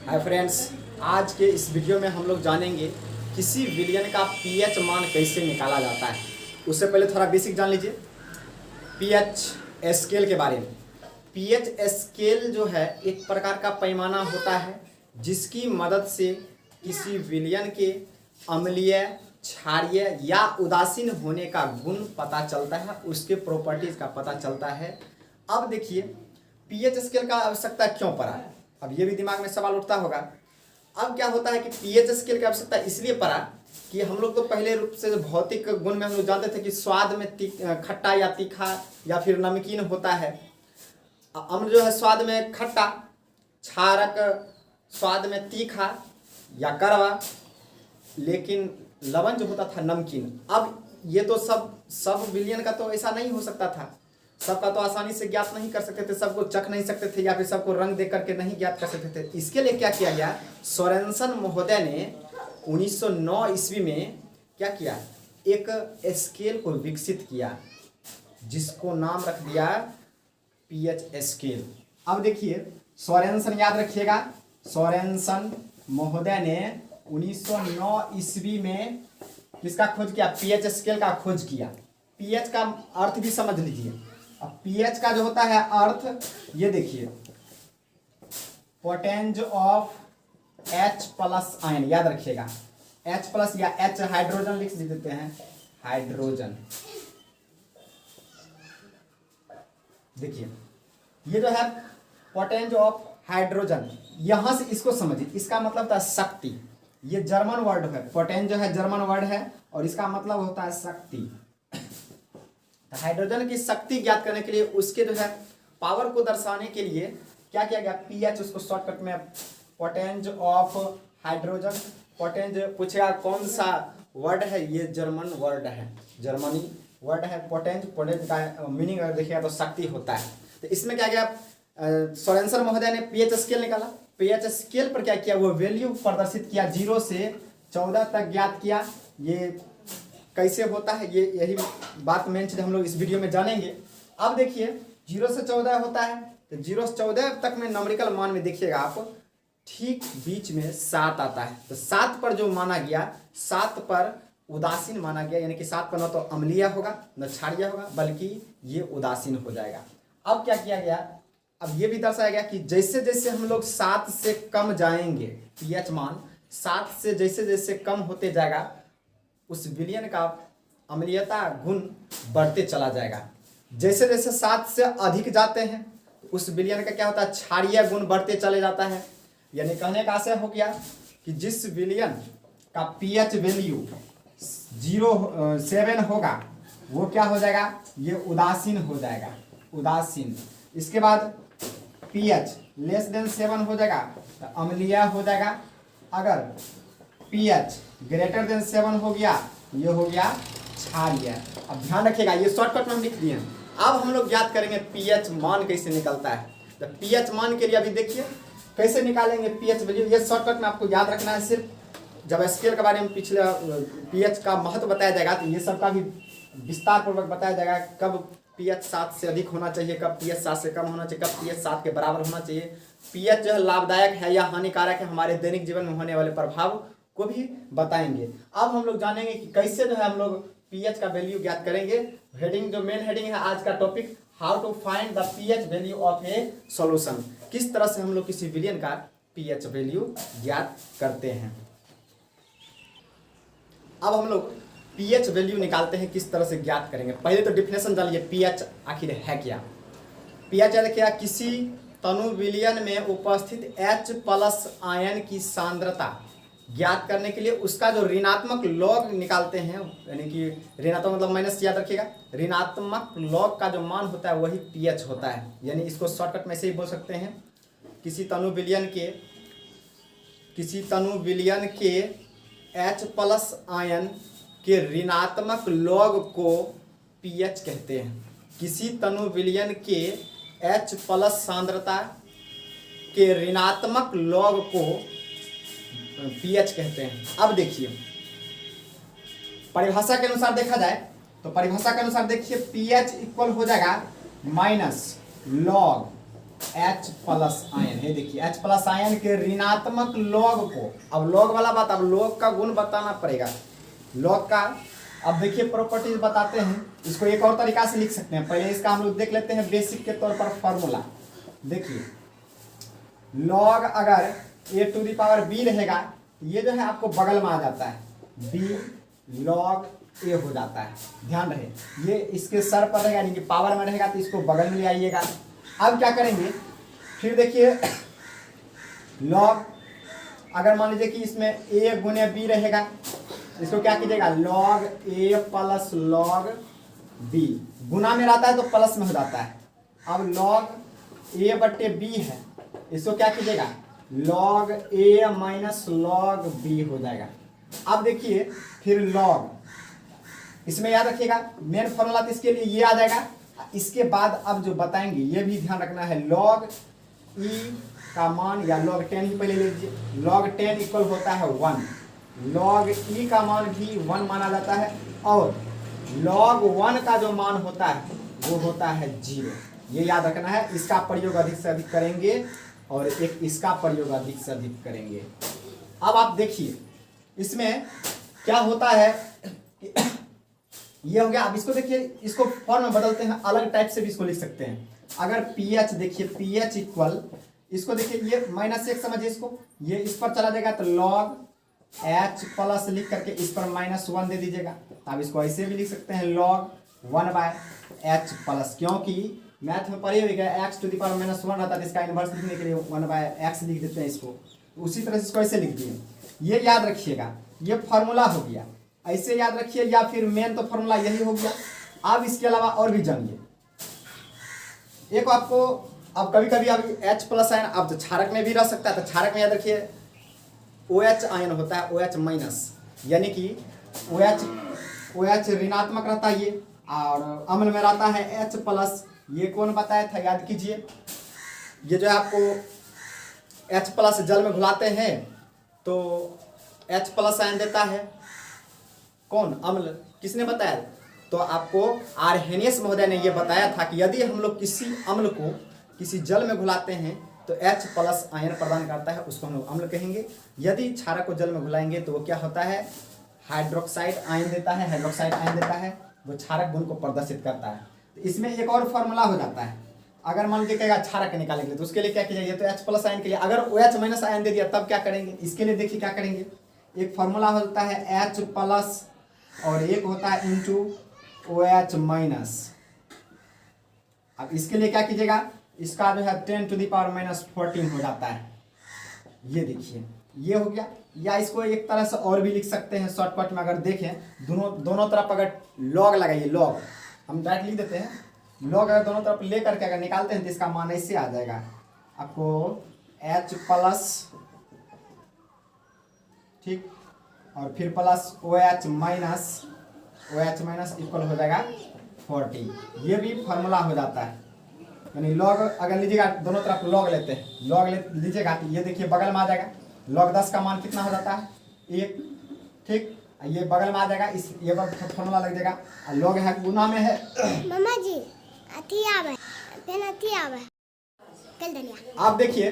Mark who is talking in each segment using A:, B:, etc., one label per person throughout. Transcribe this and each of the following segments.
A: Hi friends, आज के इस वीडियो में हम लोग जानेंगे किसी विलयन का पीएच मान कैसे निकाला जाता है। उससे पहले थोड़ा बेसिक जान लीजिए पीएच स्केल के बारे में। पीएच स्केल जो है एक प्रकार का पैमाना होता है जिसकी मदद से किसी विलयन के अम्लीय, क्षारीय या उदासीन होने का गुण पता चलता है, उसके प्रॉपर्टीज का पता चलता है। अब देखिए पीएच स्केल का आवश्यकता क्यों पड़ा, अब ये भी दिमाग में सवाल उठता होगा। अब क्या होता है कि पीएच स्केल की आवश्यकता इसलिए पड़ा कि हम लोग तो पहले रूप से भौतिक गुण में हम लोग जानते थे कि स्वाद में खट्टा या तीखा या फिर नमकीन होता है। अम्ल जो है स्वाद में खट्टा, क्षारक स्वाद में तीखा या कड़वा, लेकिन लवण जो होता था नमकीन। अब ये तो सब विलयन का तो ऐसा नहीं हो सकता था, सबका तो आसानी से ज्ञात नहीं कर सकते थे, सबको चख नहीं सकते थे या फिर सबको रंग देख करके नहीं ज्ञात कर सकते थे। इसके लिए क्या किया गया, सोरेनसन महोदय ने 1909 ईस्वी में क्या किया, एक स्केल को विकसित किया जिसको नाम रख दिया पीएच स्केल। अब देखिए सोरेनसन, याद रखिएगा, सोरेनसन महोदय ने 1909 ईस्वी में किसका खोज किया, पीएच स्केल का खोज किया। पीएच का अर्थ भी समझ लीजिए। अब पीएच का जो होता है अर्थ, ये देखिए पोटेंज ऑफ H प्लस आयन, याद रखिएगा H प्लस या H हाइड्रोजन लिख देते हैं, हाइड्रोजन। देखिए ये जो है पोटेंज ऑफ हाइड्रोजन, यहां से इसको समझिए, इसका मतलब था शक्ति। ये जर्मन वर्ड है, पोटेंज जो है जर्मन वर्ड है और इसका मतलब होता है शक्ति। हाइड्रोजन की शक्ति ज्ञात करने के लिए, उसके जो है पावर को दर्शाने के लिए क्या किया गया, पीएच, उसको शॉर्टकट में पोटेंज ऑफ हाइड्रोजन। पोटेंज पूछेगा कौन सा वर्ड है, ये जर्मन वर्ड है, जर्मनी वर्ड है पोटेंज। पोटेंज का मीनिंग अगर देखिएगा तो शक्ति होता है। तो इसमें क्या गया, सोरेनसन महोदय ने पीएच स्केल निकाला। पीएच स्केल पर क्या किया, वो वैल्यू प्रदर्शित किया, 0 से 14 तक ज्ञात किया। ये कैसे होता है, ये यही बात मेन चीज हम लोग इस वीडियो में जानेंगे। अब देखिए 0 से 14 होता है, तो 0 से 14 तक में नंबरिकल मान में देखिएगा आप, ठीक बीच में 7 आता है। तो 7 पर जो माना गया, 7 पर उदासीन माना गया, यानी कि 7 पर न तो अम्लीय होगा न क्षारीय होगा, बल्कि ये उदासीन हो जाएगा। अब क्या किया गया, अब ये भी दर्शाया गया कि जैसे जैसे हम लोग 7 से कम जाएंगे, पीएच मान 7 से जैसे जैसे कम होते जाएगा, उस विलयन का अम्लीयता गुण बढ़ते चला जाएगा। जैसे जैसे 7 से अधिक जाते हैं, उस विलयन का क्या होता है, क्षारीय गुण बढ़ते चले जाता है। यानी कहने का आशय हो गया कि जिस विलयन का पीएच वैल्यू 0.7 होगा वो क्या हो जाएगा, ये उदासीन हो जाएगा, उदासीन। इसके बाद पीएच लेस देन 7 हो जाएगा तो अम्लीय हो जाएगा। अगर पीएच ग्रेटर देन 7 हो गया, ये हो गया क्षारीय। अब ध्यान रखिएगा, ये शॉर्टकट में हम लिख दिए हैं। अब हम लोग ज्ञात करेंगे पीएच मान कैसे निकलता है। तो पीएच मान के लिए अभी देखिए कैसे निकालेंगे पीएच वैल्यू, ये शॉर्टकट में आपको याद रखना है। सिर्फ जब स्केल के बारे में पिछले पीएच का महत्व बताया जाएगा तो ये सबका भी विस्तार पूर्वक बताया जाएगा, कब पीएच 7 से अधिक होना चाहिए, कब पीएच 7 से कम होना चाहिए, कब पीएच 7 के बराबर होना चाहिए। पीएच जो है लाभदायक है या हानिकारक है, हमारे दैनिक जीवन में होने वाले प्रभाव को भी बताएंगे। अब हम लोग जानेंगे कि कैसे जो है हम लोग पीएच का वैल्यू ज्ञात करेंगे। हेडिंग जो मेन हेडिंग है आज का topic, how to find the pH value of a solution. किस तरह से हम लोग किसी विलयन का पीएच वैल्यू ज्ञात करते हैं। अब हम लोग पीएच वैल्यू निकालते हैं, किस तरह से ज्ञात करेंगे। पहले तो डिफिनेशन जानिए, पीएच आखिर है क्या। पीएच है क्या, किसी तनु विलयन में उपस्थित H प्लस आयन की सांद्रता ज्ञात करने के लिए उसका जो ऋणात्मक लॉग निकालते हैं, यानी कि ऋणात्मक मतलब माइनस, याद रखिएगा, ऋणात्मक लॉग का जो मान होता है वही पीएच होता है। यानी इसको शॉर्टकट में से ही बोल सकते हैं, किसी तनु विलयन के H प्लस आयन के ऋणात्मक लॉग को पीएच कहते हैं। किसी तनु विलयन के H प्लस सांद्रता के ऋणात्मक लॉग को पीएच कहते हैं। अब देखिए परिभाषा के अनुसार देखा जाए तो परिभाषा के अनुसार देखिए पीएच इक्वल हो जाएगा minus log H plus ion है। देखिए H प्लस आयन के ऋणात्मक लॉग को, अब लॉग वाला बात, अब लॉग का गुण बताना पड़ेगा लॉग का। अब देखिए प्रॉपर्टीज बताते हैं, इसको एक और तरीका से लिख सकते हैं। पहले इसका हम लोग देख लेते हैं बेसिक के तौर पर फॉर्मूला। देखिए लॉग अगर a⁻b रहेगा, ये जो है आपको बगल में आ जाता है, b log a हो जाता है। ध्यान रहे ये इसके सर पर रहेगा, यानी कि पावर में रहेगा, तो इसको बगल में ले आइएगा। अब क्या करेंगे, फिर देखिए log अगर मान लीजिए कि इसमें a गुने b रहेगा, इसको क्या कीजिएगा log a plus log b, गुना में रहता है तो प्लस में हो जाता है। अब log a बट्टे b है, इसको क्या कीजिएगा log a minus log b हो जाएगा। अब देखिए फिर log, इसमें याद रखिएगा मेन फॉर्मूला तो इसके लिए ये आ जाएगा। इसके बाद अब जो बताएंगे ये भी ध्यान रखना है, log e का मान या log 10 ही पहले ले लीजिए, log 10 इक्वल होता है 1, log e का मान भी 1 माना जाता है, और log 1 का जो मान होता है वो होता है 0। ये याद रखना है, इसका प्रयोग अधिक से अधिक करेंगे और एक इसका प्रयोग अधिक से अधिक करेंगे। अब आप देखिए इसमें क्या होता है, ये हो गया। अब इसको देखिए, इसको फॉर्म में बदलते हैं, अलग टाइप से भी इसको लिख सकते हैं। अगर pH देखिए pH इक्वल, इसको देखिए ये -1 समझिए, इसको ये इस पर चला जाएगा तो log H प्लस लिख करके इस पर -1 दे दीजिएगा। तो आप इसको ऐसे भी लिख सकते हैं log 1/h प्लस, क्योंकि मैथ में पढ़े हुए x टू द पावर -1 रहता है, तो इसका इनवर्स लिखने के लिए 1/x लिख देते हैं इसको। उसी तरह से इसको ऐसे लिख दिए, ये याद रखिएगा, ये फॉर्मूला हो गया, ऐसे याद रखिए, या फिर मेन तो फॉर्मूला यही हो गया। अब इसके अलावा और भी जानिए, एक आपको, अब कभी कभी अब H प्लस आयन अब तो क्षारक में भी रह सकता है, तो क्षारक में याद रखिए OH आयन होता है OH माइनस, यानी कि OH ऋणात्मक रहता है ये, और अम्ल में रहता है H प्लस। ये कौन बताया था, याद कीजिए, ये जो है आपको H प्लस जल में घुलाते हैं तो H प्लस आयन देता है कौन, अम्ल। किसने बताया, तो आपको आर्हेनियस महोदय ने ये बताया था कि यदि हम लोग किसी अम्ल को किसी जल में घुलाते हैं तो H प्लस आयन प्रदान करता है, उसको हम लोग अम्ल कहेंगे। यदि क्षारक को जल में घुलाएंगे तो वो क्या होता है, हाइड्रोक्साइड आयन देता है, हाइड्रोक्साइड आयन देता है, वो क्षारक गुण को प्रदर्शित करता है। तो इसमें एक और फॉर्मूला हो जाता है, अगर मान लीजिए कहेगा क्षारक निकालने के लिए, तो उसके लिए क्या कीजिए, तो H प्लस आयन के लिए अगर OH माइनस आयन दे दिया तब क्या करेंगे, इसके लिए देखिए क्या करेंगे, एक फॉर्मूला होता है H प्लस और एक होता है इंटू OH माइनस। अब इसके लिए क्या कीजिएगा, इसका जो है 10 टू द पावर -14 हो जाता है। ये देखिए ये हो गया, या इसको एक तरह से और भी लिख सकते हैं शॉर्टकट में, अगर देखें दोनों तरफ अगर लॉग लगाइए, लॉग हम डायरेक्ट लिख देते हैं, लॉग अगर दोनों तरफ ले करके अगर निकालते हैं तो इसका मान ऐसे आ जाएगा आपको H प्लस, ठीक, और फिर प्लस OH माइनस इक्वल हो जाएगा 40। ये भी फार्मूला हो जाता है, यानी लॉग अगर लीजिएगा, दोनों तरफ लॉग लेते हैं, लॉग लीजिएगा तो ये देखिए बगल में आ जाएगा, log 10 का मान कितना हो जाता है 1, ठीक, ये बगल में आ जाएगा, इस ये फॉर्मूला लग जाएगा, log है गुना में है।
B: मामा जी अति आवे पेन अति आवे कल दनिया।
A: आप देखिए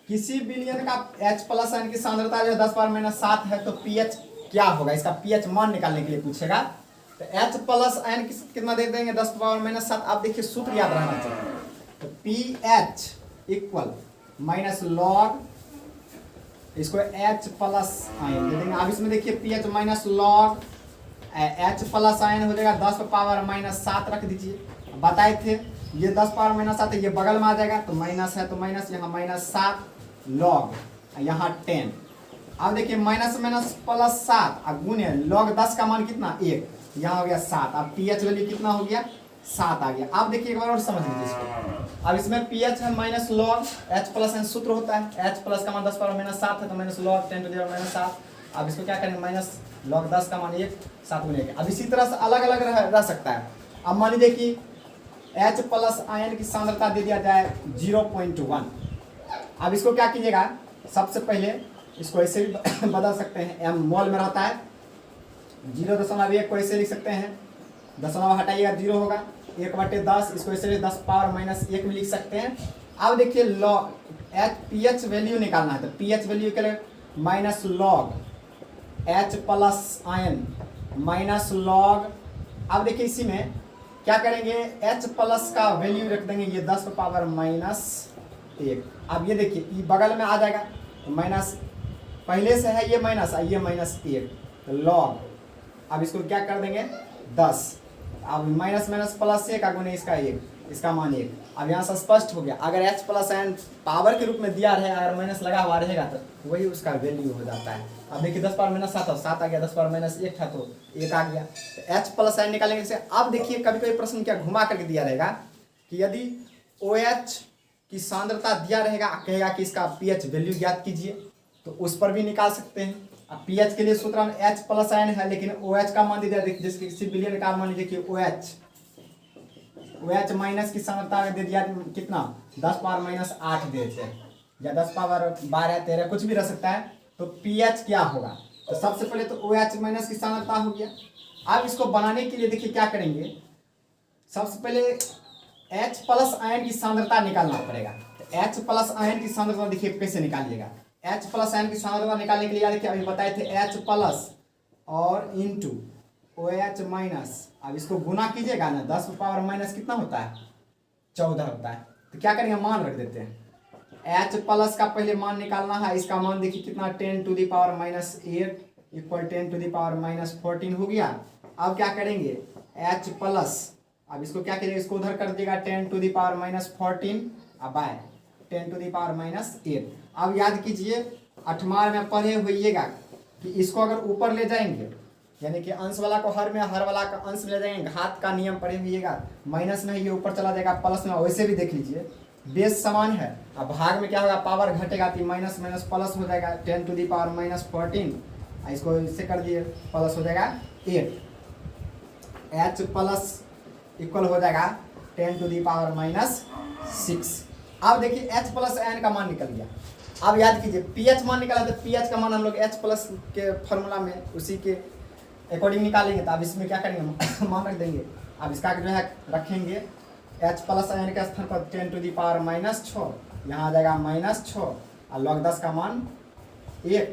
A: किसी विलयन का H प्लस आयन की सांद्रता जो 10⁻⁷ है, तो pH क्या होगा, इसका pH मान निकालने के लिए पूछेगा। तो H प्लस आयन कितना दे देंगे 10⁻⁷। आप देखिए सूत्र याद रहना चाहिए, तो pH इक्वल माइनस लॉग, इसको H प्लस आयन दे देंगे। अब इसमें देखिए pH minus log H plus ion हो जाएगा 10⁻⁷ रख दीजिए, बताए थे ये 10⁻⁷ है, ये बगल में आ जाएगा तो माइनस है, तो माइनस यहाँ -7 लॉग, यहाँ 10। अब देखिए माइनस प्लस 7 अब गुने लॉग 10 का मान कितना 1, यहाँ हो गया 7। अब pH वैल्यू कितना हो गया 7 आ गया। अब देखिए एक बार और समझ लीजिए इसको, अब इसमें pH है माइनस लॉग H प्लस एन सूत्र होता है, H प्लस का मान 10⁻⁷ है तो माइनस लॉग 10⁻⁷। अब इसको क्या करेंगे माइनस लॉग 10 का मान 1 7 गुने 1। अब इसी तरह से अलग अलग रह सकता है। अब मान लीजिए कि H प्लस आयन की सांद्रता दे दिया जाए 0.1। अब इसको क्या कीजिएगा, सबसे पहले इसको ऐसे भी बदल सकते हैं, m मोल में रहता है, 0.1 को ऐसे लिख सकते हैं, दशमलव हटाइएगा 0 होगा, 1/10, इसको ऐसे 10⁻⁻1 भी लिख सकते हैं। अब देखिए लॉग pH वैल्यू निकालना है, तो pH वैल्यू के लिए minus log H plus ion minus log. अब देखिए इसी में क्या करेंगे, H प्लस का वैल्यू रख देंगे ये 10 की पावर -1। अब ये देखिए ये बगल में आ जाएगा, तो माइनस पहले से है ये माइनस, ये -1, तो लॉग। अब इसको क्या कर देंगे 10, अब माइनस माइनस प्लस 1 का गुने इसका 1, इसका मान 1। अब यहाँ से स्पष्ट हो गया, अगर H प्लस आयन पावर के रूप में दिया रहे अगर माइनस लगा हुआ रहेगा तो वही उसका वैल्यू हो जाता है। अब देखिए 10 पावर -7 7 आ गया, 10 पावर -1 था तो 1 आ गया, तो H प्लस आयन निकालेंगे से। अब देखिए कभी कभी प्रश्न क्या घुमा करके दिया रहेगा कि यदि OH की सांद्रता दिया रहेगा, कहेगा कि इसका pH वैल्यू ज्ञात कीजिए, तो उस पर भी निकाल सकते हैं। अब pH के लिए सूत्र में H प्लस आयन है, लेकिन OH का मान दिया, जिसके किसी विलयन का मान लीजिए कि OH माइनस की सांद्रता दे दिया कितना 10 पावर -8 देते हैं, या 10 पावर 12 13 कुछ भी रह सकता है, तो pH क्या होगा। तो सबसे पहले तो OH माइनस की सांद्रता हो गया। अब इसको बनाने के लिए देखिए क्या करेंगे, सबसे पहले H प्लस आयन की सांद्रता निकालना पड़ेगा। तो H प्लस आयन की सांद्रता देखिए कैसे निकालिएगा। H प्लस आयन की सांद्रता निकालने के लिए देखिए अभी बताए थे H प्लस और इंटू OH माइनस। अब इसको गुना कीजिएगा ना, 10 पावर माइनस कितना होता है 14 होता है। तो क्या करेंगे मान रख देते हैं। H प्लस का पहले मान निकालना है, इसका मान देखिए कितना 10 to the power -8 equal 10 to the power -14 हो गया। अब क्या करेंगे H प्लस, अब इसको क्या करिएगा, इसको उधर कर दिएगा 10 टू द पावर -14 अब बाय 10 टू द पावर -8। अब याद कीजिए 8वां में पढ़े होइएगा कि इसको अगर ऊपर ले जाएंगे, यानी कि अंश वाला को हर में, हर वाला का अंश में ले जाएंगे, घात का नियम पढ़े होइएगा, माइनस में ये ऊपर चला जाएगा प्लस में। वैसे भी देख लीजिए बेस समान है, अब भाग में क्या होगा पावर घटेगा तो माइनस माइनस प्लस हो जाएगा 10 टू द पावर -14, इसको इससे कर दिए प्लस हो जाएगा 8। H प्लस इक्वल हो जाएगा 10 टू द पावर -6। अब देखिए H प्लस आयन का मान निकल गया। अब याद कीजिए pH मान निकाला, तो pH का मान हम लोग H प्लस के फॉर्मूला में उसी के अकॉर्डिंग निकालेंगे। तो अब इसमें क्या करेंगे मान रख देंगे। अब इसका जो है रखेंगे H प्लस आयन के स्थान पर 10 टू द पावर -6, यहाँ आ जाएगा -6 और log 10 का मान 1,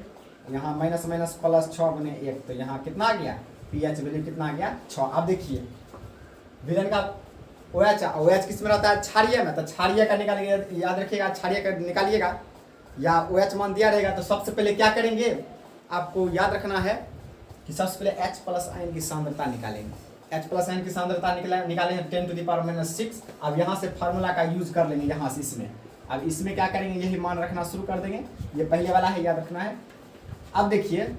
A: यहाँ माइनस माइनस प्लस 6 गुने 1, तो यहाँ कितना आ गया pH वैल्यू कितना आ गया 6। अब देखिए विलयन का OH किस में रहता है क्षारीय में, तो क्षारीय का निकालिएगा, याद रखिएगा क्षारीय का निकालिएगा या OH मान दिया रहेगा। तो सबसे पहले क्या करेंगे आपको याद रखना है कि सबसे पहले H प्लस आयन की सांद्रता निकालेंगे। H प्लस आयन की सांद्रता निकालेंगे 10 टू द पावर -6। अब यहाँ से फार्मूला का यूज कर लेंगे यहाँ से इसमें। अब इसमें क्या करेंगे यही मान रखना शुरू कर देंगे, ये पहले वाला है याद रखना है। अब देखिए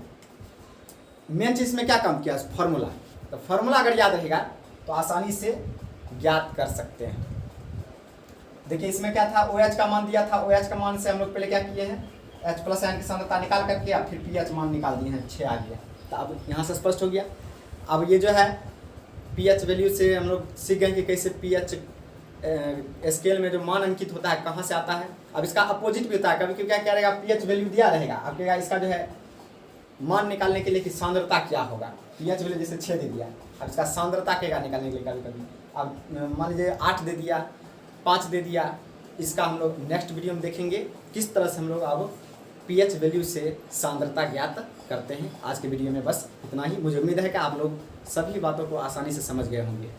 A: मेन चीज में क्या काम किया फार्मूला, तो फार्मूला अगर याद रहेगा तो आसानी से ज्ञात कर सकते हैं। देखिए इसमें क्या था OH का मान दिया था, OH का मान से हम लोग पहले क्या किए हैं H प्लस आयन की सांद्रता निकाल करके अब फिर pH मान निकाल दिए हैं 6 आ गया। तो अब यहाँ से स्पष्ट हो गया। अब ये जो है pH वैल्यू से हम लोग सीख गए कि कैसे pH स्केल में जो मान अंकित होता है कहाँ से आता है। अब इसका अपोजिट भी होता है, कभी कभी क्या रहेगा pH वैल्यू दिया रहेगा, अब कहेगा इसका जो है मान निकालने के लिए कि सांद्रता क्या होगा, pH वैल्यू जैसे 6 दे दिया, अब इसका सांद्रता कहेगा निकालने के लिए कभी कभी। अब मान लीजिए 8 दे दिया, 5 दे दिया, इसका हम लोग नेक्स्ट वीडियो में देखेंगे किस तरह से हम लोग अब pH वैल्यू से सांद्रता ज्ञात करते हैं। आज के वीडियो में बस इतना ही। मुझे उम्मीद है कि आप लोग सभी बातों को आसानी से समझ गए होंगे।